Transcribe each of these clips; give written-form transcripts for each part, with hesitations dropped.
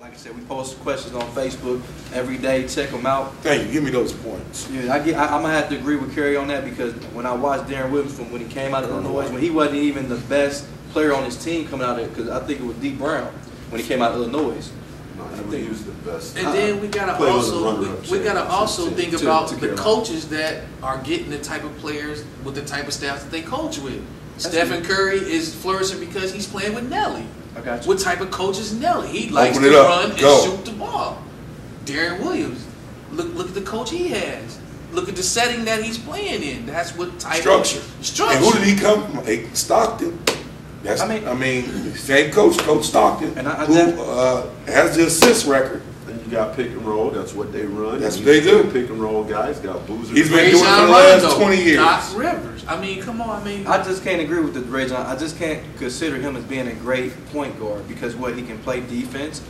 Like I said, we post questions on Facebook every day. Check them out. Thank you. Give me those points. Yeah, I'm gonna have to agree with Kerry on that because when I watched Darren Williams from when he came out of Illinois, when he wasn't even the best player on his team coming out of it, because I think it was D. Brown when he came out of Illinois. I think he was the best. And then we gotta also think about the coaches that are getting the type of players with the type of staff that they coach with. Stephen Curry is flourishing because he's playing with Nelly. I got you. What type of coach is Nelly? He likes to run and shoot the ball. Darren Williams, look at the coach he has. Look at the setting that he's playing in. That's what type of structure. And who did he come from? Stockton. That's, I mean, same coach, Coach Stockton, and who has the assist record. And you got pick and roll. That's what they run. That's what they do. Pick and roll guys got boozers. He's been doing it for the last 20 years. Doc Rivers. I mean, come on. I mean, I just can't agree with the Ray John. I just can't consider him as being a great point guard because what he can play defense.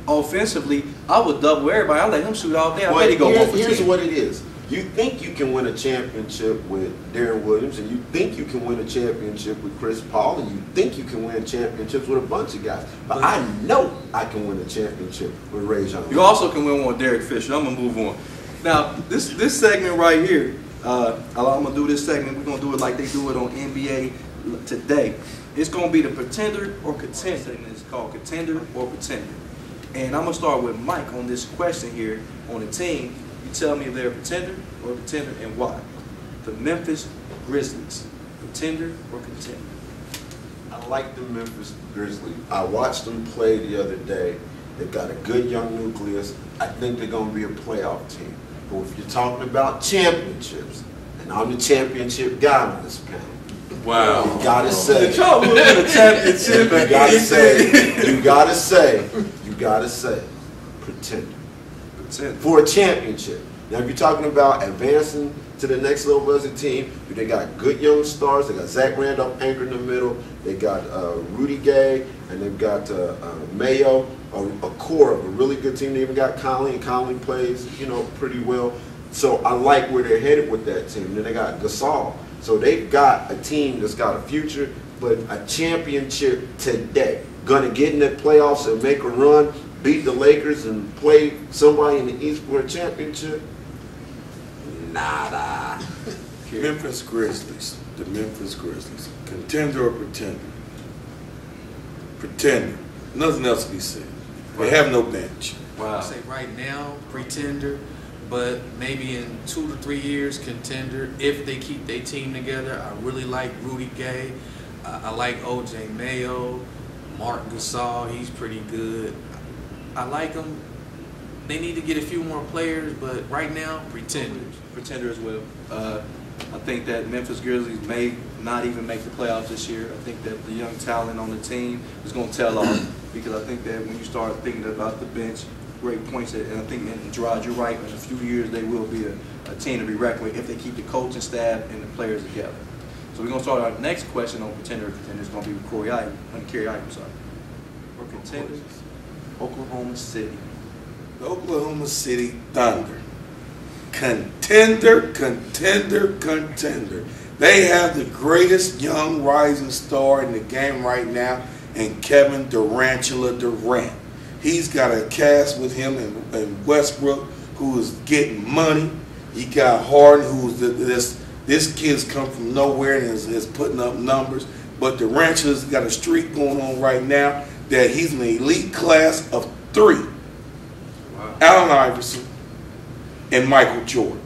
Offensively, I would double everybody. I let him shoot all day. I bet he go 1 for 10. Here's what it is. You think you can win a championship with Darren Williams, and you think you can win a championship with Chris Paul, and you think you can win championships with a bunch of guys. But I know I can win a championship with Ray John. You also can win one with Derek Fisher. I'm gonna move on. Now, this segment right here, I'm gonna do this segment. We're gonna do it like they do it on NBA Today. It's gonna be the Pretender or Contender. It's called Contender or Pretender. And I'm gonna start with Mike on this question here on the team. You tell me if they're a pretender or a contender and why. The Memphis Grizzlies, pretender or contender? I like the Memphis Grizzlies. I watched them play the other day. They've got a good young nucleus. I think they're going to be a playoff team. But if you're talking about championships, and I'm the championship guy on this panel, wow. You gotta say, championship. you gotta say, pretender. Pretender. For a championship. Now, if you're talking about advancing to the next level as a team, they got good young stars. They got Zach Randolph anchored in the middle. They got Rudy Gay, and they've got Mayo, a core of a really good team. They even got Conley, and Conley plays, pretty well. So I like where they're headed with that team. Then they got Gasol. So they've got a team that's got a future, but a championship today. Gonna get in the playoffs and make a run, beat the Lakers and play somebody in the East for a championship? Nada. Memphis Grizzlies. The Memphis Grizzlies. Contender or pretender? Pretender. Nothing else to be said. They have no bench. Wow. I say right now, pretender, but maybe in 2 to 3 years, contender. If they keep their team together, I really like Rudy Gay. I like O.J. Mayo, Mark Gasol. He's pretty good. I like them. They need to get a few more players, but right now, pretenders. Pretender as well. I think that Memphis Grizzlies may not even make the playoffs this year. I think that the young talent on the team is going to tell off because I think that when you start thinking about the bench, great points, and I think, and Gerard, you're right, in a few years they will be a team to be reckoned with if they keep the coaching staff and the players together. So we're going to start our next question on pretender or contender. It's going to be with Kerry Ike, I'm sorry. For contenders, Oklahoma City. The Oklahoma City Thunder. Contender, contender, contender. They have the greatest young rising star in the game right now, and Kevin Durant. He's got a cast with him in Westbrook who is getting money. He got Harden, who's this kid's come from nowhere and is putting up numbers. But Durant's got a streak going on right now that he's an elite class of 3. Wow. Allen Iverson and Michael Jordan.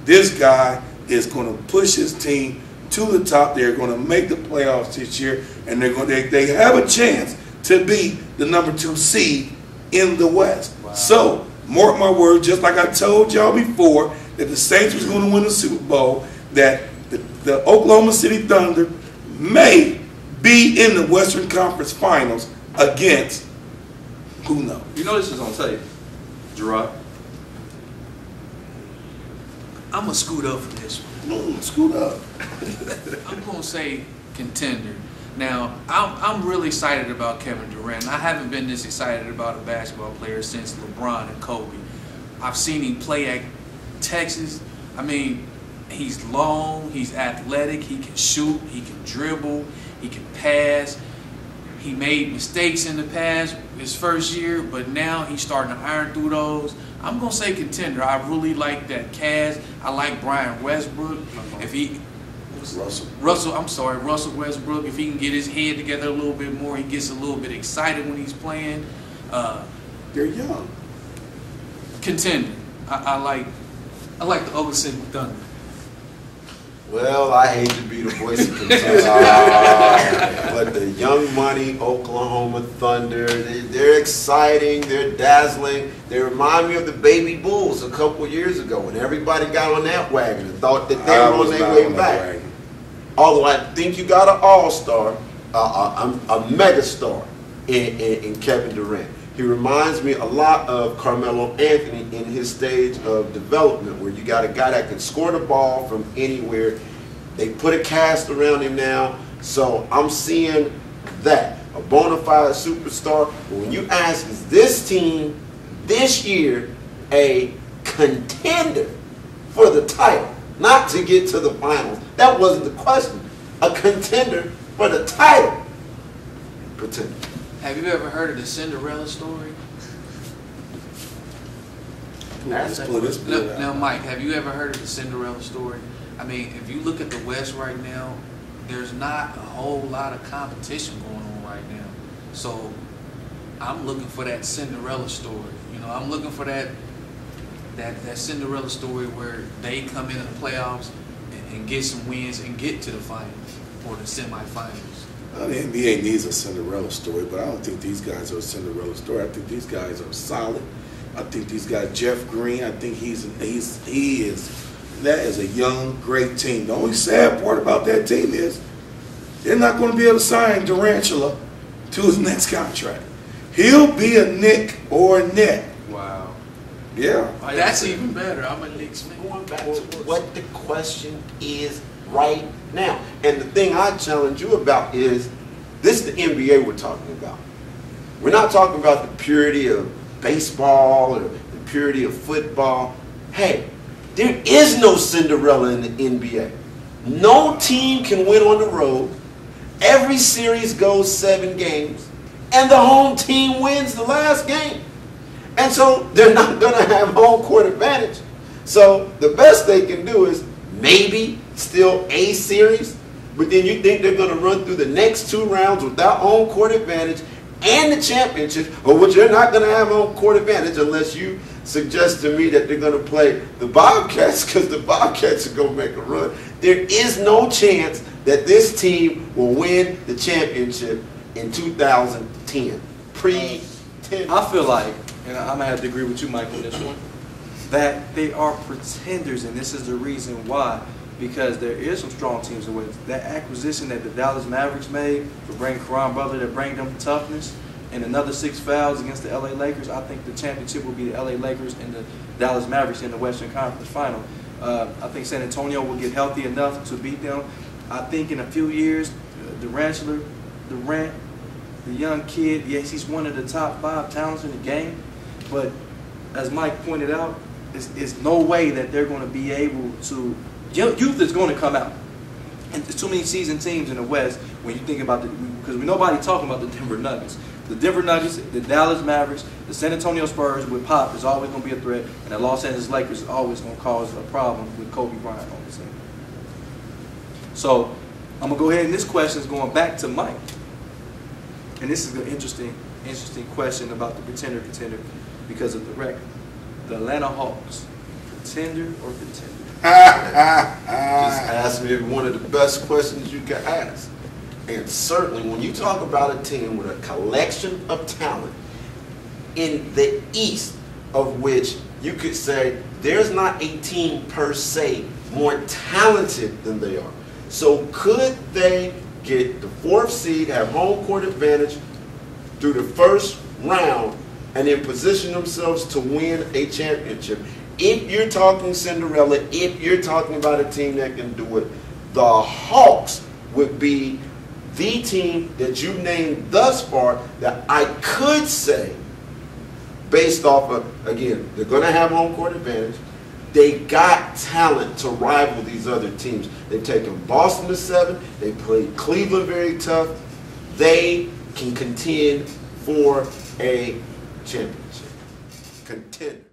This guy is going to push his team to the top. They're going to make the playoffs this year, and they have a chance to be the number 2 seed in the West. Wow. So, mark my words, just like I told y'all before, that the Saints was going to win the Super Bowl, that the Oklahoma City Thunder may be in the Western Conference Finals against, who knows? You know this is on tape, Gerard. I'm going to scoot up for this one. Scoot up. I'm going to say contender. Now, I'm really excited about Kevin Durant. I haven't been this excited about a basketball player since LeBron and Kobe. I've seen him play at Texas. I mean, he's long, he's athletic, he can shoot, he can dribble, he can pass. He made mistakes in the past, his first year, but now he's starting to iron through those. I'm going to say contender. I really like that Cavs. I like Brian Westbrook. If he... Russell Westbrook. If he can get his head together a little bit more, he gets a little bit excited when he's playing. They're young. Contender. I like the Oklahoma City Thunder. Well, I hate to be the voice of contender, but the young money Oklahoma Thunder, they're exciting, they're dazzling. They remind me of the Baby Bulls a couple years ago when everybody got on that wagon and thought that they were on their way back. Although I think you got an all-star, a megastar in Kevin Durant. He reminds me a lot of Carmelo Anthony in his stage of development, where you got a guy that can score the ball from anywhere. They put a cast around him now, so I'm seeing that. A bona fide superstar. But when you ask, is this team this year a contender for the title? Not to get to the finals. That wasn't the question. A contender for the title. Pretender. Have you ever heard of the Cinderella story? Now, Mike, have you ever heard of the Cinderella story? I mean, if you look at the West right now, there's not a whole lot of competition going on right now. So I'm looking for that Cinderella story. You know, I'm looking for that Cinderella story where they come into the playoffs and get some wins and get to the finals or the semifinals. Well, the NBA needs a Cinderella story, but I don't think these guys are a Cinderella story. I think these guys are solid. I think these guys, Jeff Green, I think he is. That is a young, great team. The only sad part about that team is they're not going to be able to sign Durantula to his next contract. He'll be a Knick or a Net. Wow. Yeah. That's even better. I'm a Knicks man. Going back to what the question is right now. And the thing I challenge you about is, this is the NBA we're talking about. We're not talking about the purity of baseball or the purity of football. Hey, there is no Cinderella in the NBA. No team can win on the road. Every series goes 7 games, and the home team wins the last game. And so they're not going to have home court advantage. So the best they can do is maybe still a series, but then you think they're going to run through the next 2 rounds without home court advantage and the championship, or which they're not going to have home court advantage unless you suggest to me that they're going to play the Bobcats, because the Bobcats are going to make a run. There is no chance that this team will win the championship in 2010. Pre-10. I feel like, and I'm going to have to agree with you, Mike, on this one, that they are pretenders, and this is the reason why. Because there is some strong teams in the West. That acquisition that the Dallas Mavericks made to bring Caron Butler, to bring them toughness, and another 6 fouls against the LA Lakers, I think the championship will be the LA Lakers and the Dallas Mavericks in the Western Conference Final. I think San Antonio will get healthy enough to beat them. I think in a few years, Durant, the young kid, yes, he's one of the top 5 talents in the game, but as Mike pointed out, it's no way that they're going to be able to. Youth is going to come out. And there's too many seasoned teams in the West when you think about because nobody talking about the Denver Nuggets. The Denver Nuggets, the Dallas Mavericks, the San Antonio Spurs with Pop is always going to be a threat, and the Los Angeles Lakers is always going to cause a problem with Kobe Bryant on the team. So I'm going to go ahead, and this question is going back to Mike. And this is an interesting question about the contender because of the record. The Atlanta Hawks, contender or contender? Just ask me one of the best questions you can ask. And certainly when you talk about a team with a collection of talent in the East, of which you could say there's not a team per se more talented than they are. So could they get the 4th seed, have home court advantage through the first round, and then position themselves to win a championship? If you're talking Cinderella, if you're talking about a team that can do it, the Hawks would be the team that you've named thus far that I could say, based off of, again, they're going to have home court advantage. They got talent to rival these other teams. They've taken Boston to 7. They played Cleveland very tough. They can contend for a championship. Contender.